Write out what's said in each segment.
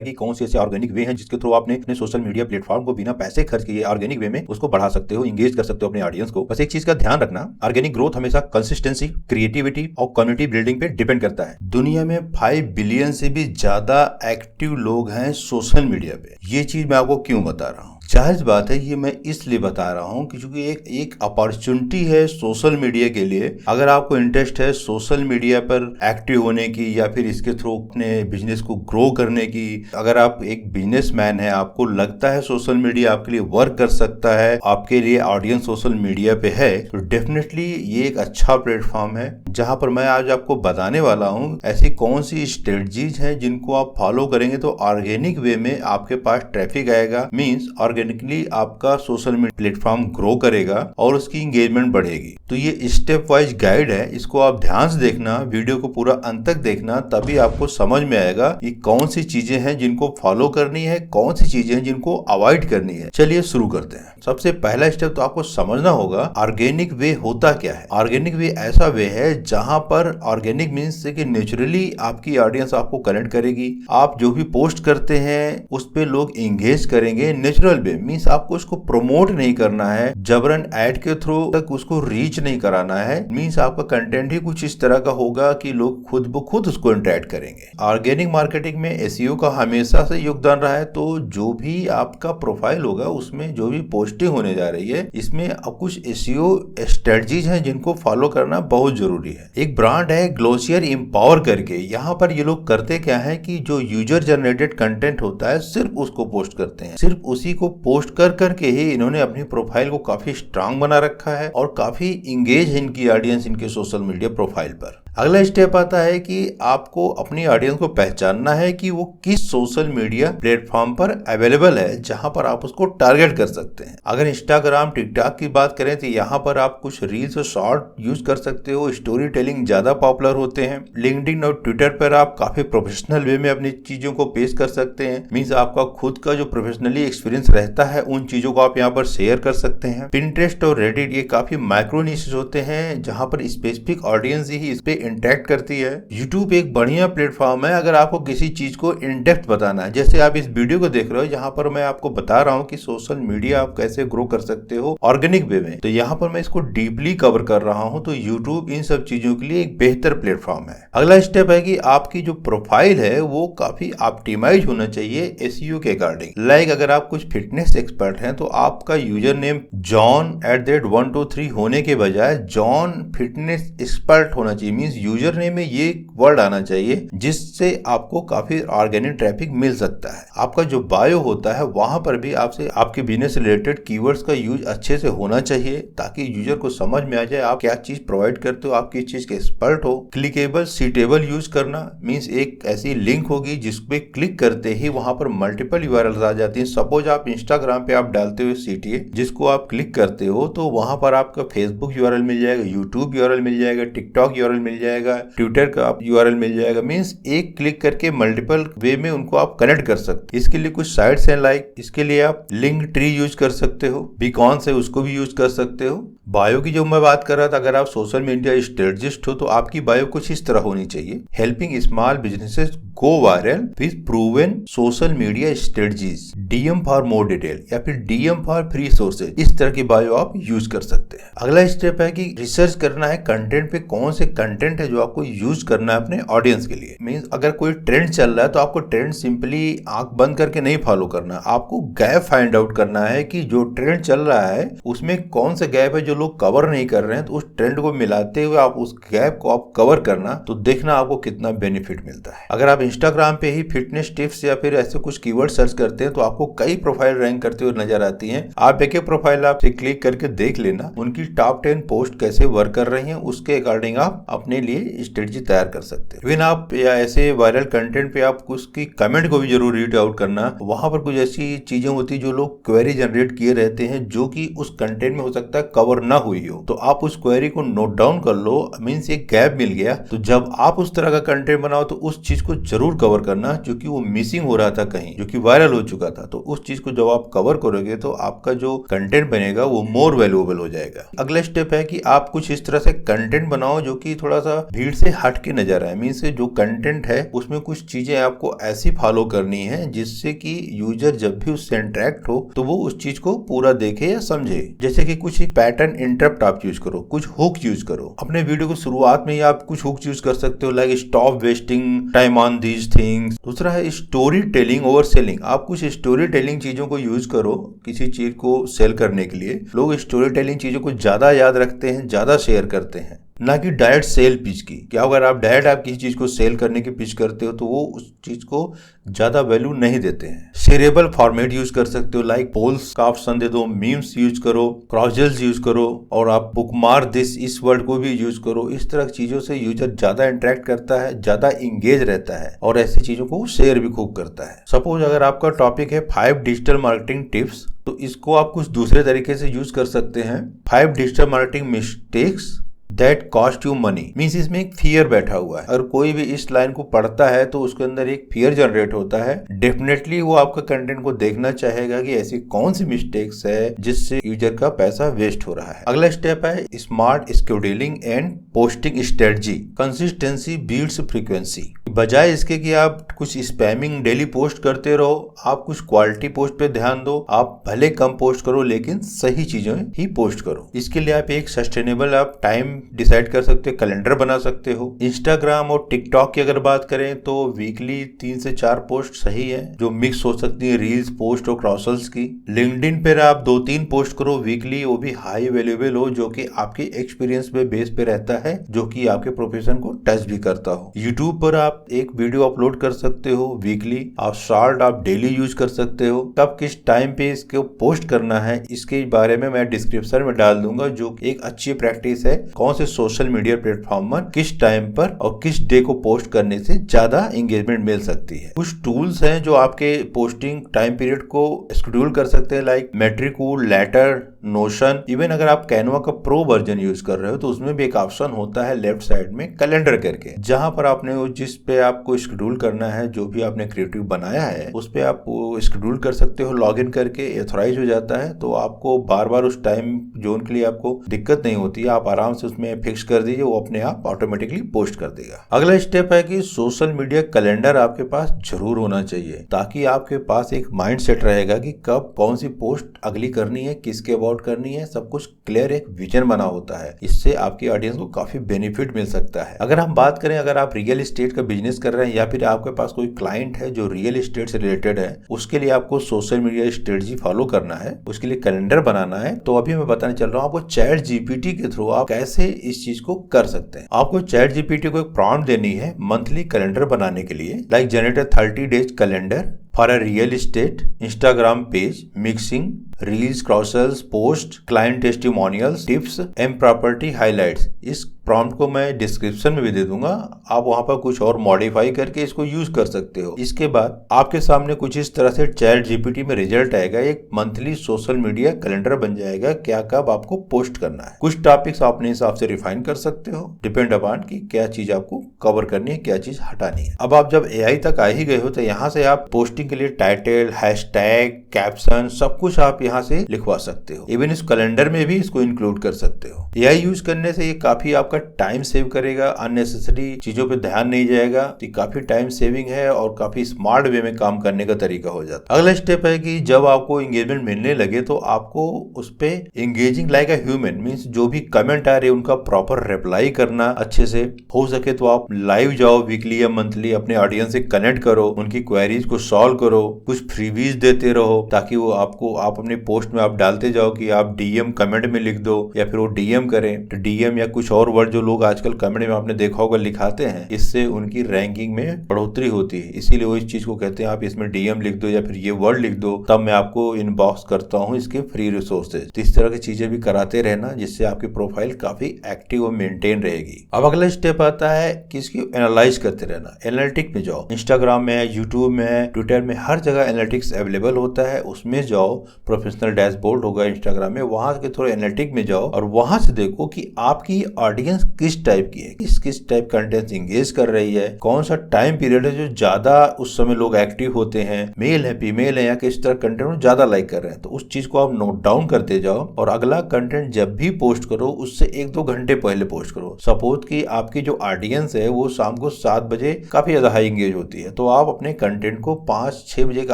कि कौन से ऐसे ऑर्गेनिक वे हैं जिसके थ्रू आपने अपने सोशल मीडिया प्लेटफॉर्म को बिना पैसे खर्च किए ऑर्गेनिक वे में उसको बढ़ा सकते हो, इंगेज कर सकते हो अपने ऑडियंस को। बस एक चीज का ध्यान रखना, ऑर्गेनिक ग्रोथ हमेशा कंसिस्टेंसी, क्रिएटिविटी और कम्युनिटी बिल्डिंग पे डिपेंड करता है। दुनिया में 5 बिलियन से भी ज्यादा एक्टिव लोग हैं सोशल मीडिया पे। ये चीज मैं आपको क्यों बता रहा हूँ? जाहिर बात है, ये मैं इसलिए बता रहा हूँ क्योंकि एक अपॉर्चुनिटी है सोशल मीडिया के लिए। अगर आपको इंटरेस्ट है सोशल मीडिया पर एक्टिव होने की या फिर इसके थ्रू अपने बिजनेस को ग्रो करने की, अगर आप एक बिजनेसमैन है, आपको लगता है सोशल मीडिया आपके लिए वर्क कर सकता है, आपके लिए ऑडियंस सोशल मीडिया पे है, तो डेफिनेटली ये एक अच्छा प्लेटफॉर्म है जहां पर मैं आज आपको बताने वाला हूँ ऐसी कौन सी स्ट्रेटजीज हैं जिनको आप फॉलो करेंगे तो ऑर्गेनिक वे में आपके पास ट्रैफिक आएगा, मींस ऑर्गेनिकली आपका सोशल मीडिया प्लेटफॉर्म ग्रो करेगा और उसकी इंगेजमेंट बढ़ेगी। तो ये स्टेप वाइज गाइड है, इसको आप ध्यान से देखना, वीडियो को पूरा अंत तक देखना, तभी आपको समझ में आएगा कि कौन सी चीजें हैं जिनको फॉलो करनी है, कौन सी चीजें हैं जिनको अवॉइड करनी है। चलिए शुरू करते हैं। सबसे पहला स्टेप तो आपको समझना होगा ऑर्गेनिक वे होता क्या है। ऑर्गेनिक वे ऐसा वे है जहां पर ऑर्गेनिक मीन्स कि नेचुरली आपकी ऑडियंस आपको कनेक्ट करेगी, आप जो भी पोस्ट करते हैं उस पे लोग एंगेज करेंगे नेचुरल वे, मीन्स आपको उसको प्रमोट नहीं करना है, जबरन ऐड के थ्रू तक उसको रीच नहीं कराना है, मीन्स आपका कंटेंट ही कुछ इस तरह का होगा कि लोग खुद ब खुद उसको इंटरेक्ट करेंगे। ऑर्गेनिक मार्केटिंग में एसईओ का हमेशा से योगदान रहा है, तो जो भी आपका प्रोफाइल होगा उसमें जो भी पोस्टिंग होने जा रही है इसमें अब कुछ एसईओ स्ट्रेटजीज हैं जिनको फॉलो करना बहुत जरूरी है। एक ब्रांड है ग्लोसियर एम्पावर करके, यहाँ पर ये लोग करते क्या है कि जो यूजर जनरेटेड कंटेंट होता है सिर्फ उसको पोस्ट करते हैं, सिर्फ उसी को पोस्ट कर करके ही इन्होंने अपनी प्रोफाइल को काफी स्ट्रांग बना रखा है और काफी इंगेज है इनकी ऑडियंस इनके सोशल मीडिया प्रोफाइल पर। अगला स्टेप आता है कि आपको अपनी ऑडियंस को पहचानना है कि वो किस सोशल मीडिया प्लेटफॉर्म पर अवेलेबल है जहां पर आप उसको टारगेट कर सकते हैं। अगर इंस्टाग्राम टिकटॉक की बात करें तो यहाँ पर आप कुछ रील्स और शॉर्ट यूज कर सकते हो, स्टोरी टेलिंग ज्यादा पॉपुलर होते हैं। लिंक्डइन और ट्विटर पर आप काफी प्रोफेशनल वे में अपनी चीजों को पेश कर सकते हैं, मीन्स आपका खुद का जो प्रोफेशनली एक्सपीरियंस रहता है उन चीजों को आप यहाँ पर शेयर कर सकते हैं। पिंटरेस्ट और रेडिट ये काफी माइक्रो निशेस होते हैं जहां पर स्पेसिफिक ऑडियंस ही इस पे इंटरेक्ट करती है। यूट्यूब एक बढ़िया प्लेटफॉर्म है अगर आपको किसी चीज को इन डेप्थ बताना है, जैसे आप इस वीडियो को देख रहे हो जहां पर मैं आपको बता रहा हूं कि सोशल मीडिया आप कैसे ग्रो कर सकते हो ऑर्गेनिक वे में, तो यहाँ पर मैं इसको डीपली कवर कर रहा हूं, तो यूट्यूब इन सब चीजों के लिए एक बेहतर प्लेटफॉर्म है। अगला स्टेप है कि आपकी जो प्रोफाइल है वो काफी ऑप्टिमाइज होना चाहिए एसईओ के अकॉर्डिंग। लाइक अगर आप कुछ फिटनेस एक्सपर्ट हैं तो आपका यूजर नेम John@123 होने के बजाय जॉन फिटनेस एक्सपर्ट होना चाहिए, मीन्स यूजर नेम में ये वर्ड आना चाहिए जिससे आपको काफी ऑर्गेनिक ट्रैफिक मिल सकता है। आपका जो बायो होता है वहां पर भी आपसे आपके बिजनेस रिलेटेड कीवर्ड्स का यूज अच्छे से होना चाहिए ताकि यूजर को समझ में आ जाए आप क्या चीज प्रोवाइड करते हो, आप किस चीज के एक्सपर्ट हो। क्लिकेबल सीटेबल यूज करना, मीन्स एक ऐसी लिंक होगी जिसपे क्लिक करते ही वहां पर मल्टीपल यूआरएल्स आ जाती है। सपोज आप इंस्टाग्राम पे आप डालते हो सीटीए, जिसको आप क्लिक करते हो तो वहां पर आपका फेसबुक यूआरएल मिल जाएगा, यूट्यूब यूआरएल मिल जाएगा, टिकटॉक यूआरएल मिल जाएगा, ट्विटर का आप यूआरएल मिल जाएगा, मींस एक क्लिक करके मल्टीपल वे में उनको आप कनेक्ट कर सकते हैं। इसके लिए कुछ साइट्स हैं, लाइक इसके लिए आप लिंक ट्री यूज कर सकते हो, बीकॉन से उसको भी यूज कर सकते हो। बायो की जो मैं बात कर रहा था, अगर आप सोशल मीडिया स्ट्रेटजिस्ट हो तो आपकी बायो कुछ इस तरह होनी चाहिए, helping small businesses go viral with proven social media strategies, DM for more detail या फिर डीएम फॉर फ्री सोर्सेज, इस तरह की बायो आप यूज कर सकते हैं। अगला स्टेप है कि रिसर्च करना है कंटेंट पे, कौन से कंटेंट है जो आपको यूज करना है अपने ऑडियंस के लिए। मींस अगर कोई ट्रेंड चल रहा है तो आपको ट्रेंड सिंपली आंख बंद करके नहीं फॉलो करना, आपको गैप फाइंड आउट करना है कि जो ट्रेंड चल रहा है उसमें कौन सा गैप है जो लोग कवर नहीं कर रहे हैं, तो उस ट्रेंड को मिलाते हुए आप उस गैप को आप कवर करना, तो देखना आपको कितना बेनिफिट मिलता है। अगर आप इंस्टाग्राम पे ही फिटनेस टिप्स या फिर ऐसे कुछ कीवर्ड सर्च करते हैं तो आपको कई प्रोफाइल रैंक करते हुए नजर आती हैं। आप एक प्रोफाइल आप क्लिक करके देख लेना उनकी टॉप 10 पोस्ट कैसे वर्क कर रही हैं, उसके अकॉर्डिंग आप अपने लिए स्ट्रेटजी तैयार कर सकते हैं। इवन आप या ऐसे वायरल कंटेंट पे आप उसकी कमेंट को भी जरूर रीड आउट करना, वहां पर कुछ ऐसी चीजें होती है जो लोग क्वेरी जनरेट किए रहते हैं जो कि उस कंटेंट में हो सकता है कवर ना हुई हो, तो आप उस क्वेरी को नोट डाउन कर लो, मीन्स एक गैप मिल गया, तो जब आप उस तरह का कंटेंट बनाओ तो उस चीज को जरूर कवर करना क्योंकि वो मिसिंग हो रहा था कहीं, जो कि वायरल हो चुका था, तो उस चीज को जब आप कवर करोगे तो आपका जो कंटेंट बनेगा वो मोर वैल्यूएबल हो जाएगा। अगला स्टेप है कि आप कुछ इस तरह से कंटेंट बनाओ जो कि थोड़ा सा सा भीड़ से हट के नजर आए। मीन्स जो कंटेंट है उसमें कुछ चीजें आपको ऐसी फॉलो करनी है जिससे कि यूजर जब भी उससे इंटरेक्ट हो तो वो उस चीज को पूरा देखे या समझे। जैसे कि कुछ पैटर्न इंटरप्ट आप यूज करो, कुछ हुक यूज करो। अपने वीडियो को शुरुआत में ही आप कुछ हुक यूज कर सकते हो, like stop wasting time on these things. दूसरा है स्टोरी टेलिंग ओवर सेलिंग। आप कुछ स्टोरी टेलिंग चीजों को यूज करो किसी चीज को सेल करने के लिए। लोग स्टोरी टेलिंग चीजों को ज्यादा याद रखते हैं, ज्यादा शेयर करते हैं, ना कि डायरेक्ट सेल पिच की। क्या अगर आप डायरेक्ट आप किसी चीज को सेल करने की पिच करते हो तो वो उस चीज को ज्यादा वैल्यू नहीं देते हैं। शेयरेबल फॉर्मेट यूज कर सकते हो, लाइक पोल्स का ऑप्शन दे दो, मीम्स यूज करो, क्रॉसल्स यूज करो, और आप बुकमार्क दिस इस वर्ड को भी यूज करो। इस तरह की चीजों से यूजर ज्यादा इंटरेक्ट करता है, ज्यादा इंगेज रहता है और ऐसी चीजों को शेयर भी खूब करता है। सपोज अगर आपका टॉपिक है 5 डिजिटल मार्केटिंग टिप्स, तो इसको आप कुछ दूसरे तरीके से यूज कर सकते हैं। 5 digital marketing mistakes that cost you money. Means इसमें एक फियर बैठा हुआ है। अगर कोई भी इस लाइन को पढ़ता है तो उसके अंदर एक फियर जनरेट होता है। डेफिनेटली वो आपका कंटेंट को देखना चाहेगा कि ऐसी कौन सी मिस्टेक्स है जिससे यूजर का पैसा वेस्ट हो रहा है। अगला स्टेप है smart scheduling and posting strategy. Consistency beats frequency. बजाय इसके कि आप कुछ स्पैमिंग डेली पोस्ट करते रहो, आप कुछ क्वालिटी पोस्ट पे ध्यान दो। आप भले कम पोस्ट करो लेकिन सही चीजें ही पोस्ट करो। इसके लिए आप एक सस्टेनेबल आप टाइम डिसाइड कर सकते हो, कैलेंडर बना सकते हो। इंस्टाग्राम और टिकटॉक की अगर बात करें तो वीकली 3 से 4 पोस्ट सही है, जो मिक्स हो सकती है रील्स, पोस्ट और क्रॉसल्स की। लिंक्डइन पर आप 2-3 पोस्ट करो वीकली, वो भी हाई वैल्यूएबल हो, जो कि आपके एक्सपीरियंस पे बेस पे रहता है, जो कि आपके प्रोफेशन को टच भी करता हो। यूट्यूब पर आप एक वीडियो अपलोड कर सकते हो वीकली। आप शॉर्ट आप डेली यूज कर सकते हो। कब किस टाइम पे इसको पोस्ट करना है इसके बारे में मैं डिस्क्रिप्शन में डाल दूंगा, जो एक अच्छी प्रैक्टिस है। कौन से सोशल मीडिया प्लेटफॉर्म पर किस टाइम पर और किस डे को पोस्ट करने से ज्यादा एंगेजमेंट मिल सकती है। कुछ टूल्स हैं जो आपके पोस्टिंग टाइम पीरियड को शेड्यूल कर सकते हैं, लाइक मेट्रिकूल, लेटर, नोशन। इवन अगर आप कैनवा का प्रो वर्जन यूज कर रहे हो तो उसमें भी एक ऑप्शन होता है लेफ्ट साइड में कैलेंडर करके, जहां पर आपने जिस पे आपको शेड्यूल करना है, जो भी आपने क्रिएटिव बनाया है उस पे आप शेड्यूल कर सकते हो। लॉगिन करके एथोराइज हो जाता है तो आपको बार बार उस टाइम जोन के लिए आपको दिक्कत नहीं होती है। आप आराम से उसमें फिक्स कर दीजिए, वो अपने आप ऑटोमेटिकली पोस्ट कर देगा। अगला स्टेप है कि सोशल मीडिया कैलेंडर आपके पास जरूर होना चाहिए, ताकि आपके पास एक माइंड सेट रहेगा कि कब कौन सी पोस्ट अगली करनी है, किसके अबाउट करनी है, सब कुछ क्लियर एक विजन बना होता है। इससे आपकी ऑडियंस को काफी बेनिफिट मिल सकता है। अगर हम बात करें, अगर आप रियल एस्टेट का बिजनेस कर रहे हैं या फिर आपके पास कोई क्लाइंट है जो रियल एस्टेट से रिलेटेड है, उसके लिए आपको सोशल मीडिया स्ट्रेटजी फॉलो करना है, उसके लिए कैलेंडर बनाना है। तो अभी मैं बताने चल रहा हूँ आपको चैट जीपीटी के थ्रू आप कैसे इस चीज को कर सकते हैं। आपको चैट जीपीटी को एक प्रॉम्प्ट देनी है मंथली कैलेंडर बनाने के लिए, like generate a 30 days calendar for a real estate Instagram page, mixing reels, carousels, post, client testimonials, tips and property highlights. इस प्रॉम्प्ट को मैं डिस्क्रिप्शन में भी दे दूंगा, आप वहां पर कुछ और मॉडिफाई करके इसको यूज कर सकते हो। इसके बाद आपके सामने कुछ इस तरह से चैट जीपीटी में रिजल्ट आएगा, एक मंथली सोशल मीडिया कैलेंडर बन जाएगा, क्या कब आपको पोस्ट करना है। कुछ टॉपिक्स अपने हिसाब से रिफाइन कर सकते हो, डिपेंड अपॉन कि क्या चीज आपको कवर करनी है, क्या चीज हटानी है। अब आप जब एआई तक आ ही गए हो तो यहाँ से आप पोस्टिंग के लिए टाइटल, हैशटैग, कैप्शन सब कुछ आप यहाँ से लिखवा सकते हो। इवन इस कैलेंडर में भी इसको इंक्लूड कर सकते हो। एआई यूज करने से ये काफी आपका टाइम सेव करेगा, अननेसेसरी चीजों पे ध्यान नहीं जाएगा। तो काफी टाइम सेविंग है और काफी स्मार्ट वे में काम करने का तरीका हो जाता है। अगला स्टेप है कि जब आपको एंगेजमेंट मिलने लगे तो आपको उस पे engaging like a human, means जो भी कमेंट आ रहे हैं उनका प्रॉपर रिप्लाई करना अच्छे से। हो सके तो आप लाइव जाओ वीकली या मंथली, अपने ऑडियंस से कनेक्ट करो, उनकी क्वेरीज को सॉल्व करो, कुछ फ्रीबीज देते रहो, ताकि वो आपको आप अपने पोस्ट में आप डालते जाओ कि आप डीएम कमेंट में लिख दो या फिर वो डीएम करें। तो डीएम या कुछ और वर्ड जो लोग आजकल कमेंट में आपने देखा होगा लिखाते हैं, इससे उनकी रैंकिंग में बढ़ोतरी होती है। इसीलिए वो इस चीज को कहते हैं आप इसमें डीएम लिख दो या फिर ये वर्ड लिख दो, तब मैं आपको इनबॉक्स करता हूँ इसके फ्री रिसोर्सेज। तो इस तरह की चीजें भी कराते रहना, जिससे आपकी प्रोफाइल काफी एक्टिव और मेंटेन रहेगी। अब अगला स्टेप आता है कि इसकी एनालाइज करते रहना। एनालिटिक में जाओ, इंस्टाग्राम में, यूट्यूब में, ट्विटर में, हर जगह एनालिटिक्स अवेलेबल होता है, उसमें जाओ। प्रोफेशनल डैशबोर्ड होगा इंस्टाग्राम में, वहां के थोड़ा एनालिटिक में जाओ और वहां से देखो कि आपकी ऑडियंस ऑडियंस किस टाइप की है, किस टाइप कंटेंट इंगेज कर रही है, कौन सा टाइम पीरियड है जो ज्यादा उस समय लोग एक्टिव होते हैं, मेल है फीमेल है या किस तरह कंटेंट ज्यादा लाइक कर रहे हैं। तो उस चीज को आप नोट डाउन करते जाओ और अगला कंटेंट जब भी पोस्ट करो उससे 1-2 घंटे पहले पोस्ट करो। सपोज कि आपकी जो ऑडियंस है वो शाम को 7 बजे काफी ज्यादा हाई इंगेज होती है, तो आप अपने कंटेंट को 5-6 बजे के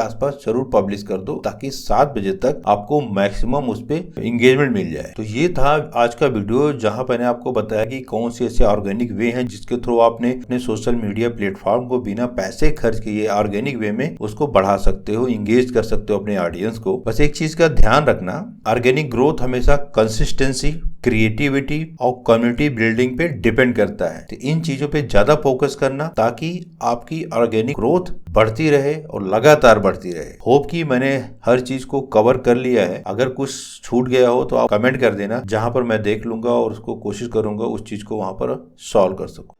आसपास जरूर पब्लिश कर दो ताकि 7 बजे तक आपको मैक्सिमम उस पर इंगेजमेंट मिल जाए। तो ये था आज का वीडियो जहां मैंने आपको बताया कि कौन से ऐसे ऑर्गेनिक वे हैं जिसके थ्रू आपने अपने सोशल मीडिया प्लेटफॉर्म को बिना पैसे खर्च किए ऑर्गेनिक वे में उसको बढ़ा सकते हो, इंगेज कर सकते हो अपने ऑडियंस को। बस एक चीज का ध्यान रखना, ऑर्गेनिक ग्रोथ हमेशा कंसिस्टेंसी, क्रिएटिविटी और कम्युनिटी बिल्डिंग पे डिपेंड करता है। तो इन चीजों पे ज्यादा फोकस करना ताकि आपकी ऑर्गेनिक ग्रोथ बढ़ती रहे और लगातार बढ़ती रहे। होप कि मैंने हर चीज को कवर कर लिया है। अगर कुछ छूट गया हो तो आप कमेंट कर देना, जहां पर मैं देख लूंगा और उसको कोशिश करूंगा उस चीज को वहां पर सॉल्व कर सकूं।